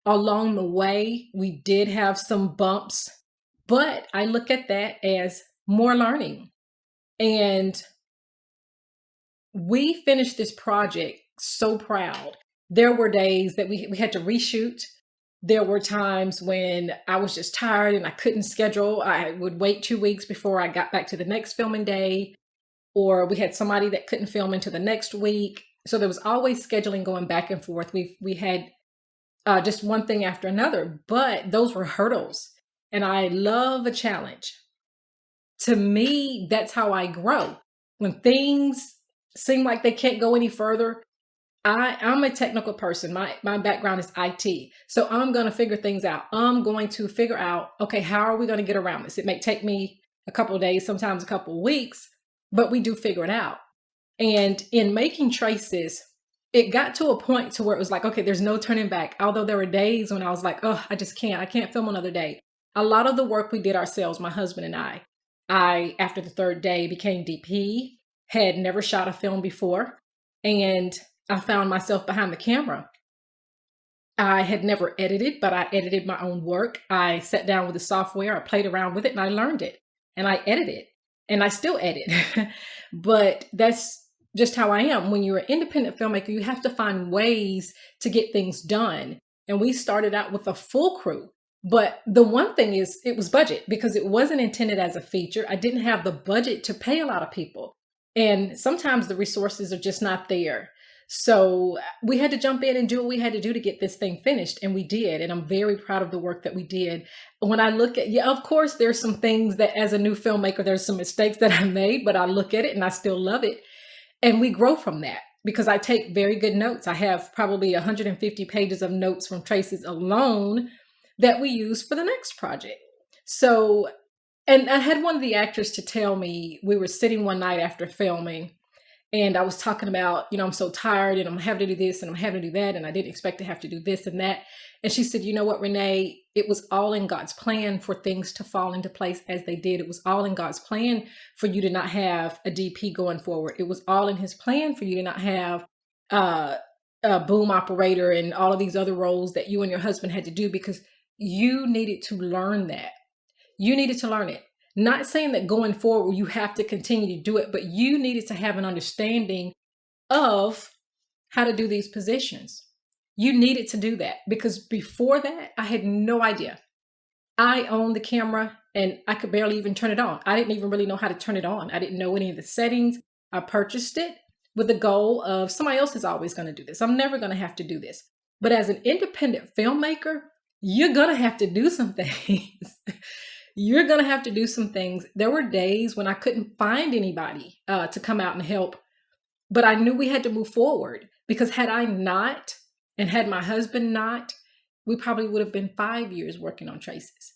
along the way, we did have some bumps, but I look at that as more learning. And we finished this project so proud. There were days that we had to reshoot. There were times when I was just tired and I couldn't schedule. I would wait 2 weeks before I got back to the next filming day, or we had somebody that couldn't film into the next week. So there was always scheduling going back and forth. We had just one thing after another, but those were hurdles. And I love a challenge. To me, that's how I grow. When things seem like they can't go any further, I'm a technical person. My background is IT. So I'm going to figure things out. I'm going to figure out, okay, how are we going to get around this? It may take me a couple of days, sometimes a couple of weeks, but we do figure it out. And in making Traces, it got to a point to where it was like, okay, there's no turning back. Although there were days when I was like, oh, I can't film another day. A lot of the work we did ourselves, my husband and I, after the third day, became DP, had never shot a film before, and I found myself behind the camera. I had never edited, but I edited my own work. I sat down with the software, I played around with it, and I learned it. And I edited, and I still edit. But that's just how I am. When you're an independent filmmaker, you have to find ways to get things done. And we started out with a full crew. But the one thing is, it was budget, because it wasn't intended as a feature. I didn't have the budget to pay a lot of people. And sometimes the resources are just not there. So we had to jump in and do what we had to do to get this thing finished. And we did. And I'm very proud of the work that we did. When I look at, yeah, of course, there's some things that as a new filmmaker, there's some mistakes that I made, but I look at it and I still love it. And we grow from that, because I take very good notes. I have probably 150 pages of notes from Traces alone that we use for the next project. So, and I had one of the actors to tell me, we were sitting one night after filming, and I was talking about, I'm so tired and I'm having to do this and I'm having to do that. And I didn't expect to have to do this and that. And she said, you know what, Renee, it was all in God's plan for things to fall into place as they did. It was all in God's plan for you to not have a DP going forward. It was all in his plan for you to not have a boom operator and all of these other roles that you and your husband had to do, because you needed to learn that. You needed to learn it. Not saying that going forward, you have to continue to do it, but you needed to have an understanding of how to do these positions. You needed to do that, because before that, I had no idea. I owned the camera and I could barely even turn it on. I didn't even really know how to turn it on. I didn't know any of the settings. I purchased it with the goal of somebody else is always going to do this. I'm never going to have to do this. But as an independent filmmaker, you're going to have to do some things. You're going to have to do some things. There were days when I couldn't find anybody to come out and help, but I knew we had to move forward, because had I not, and had my husband not, we probably would have been 5 years working on Traces.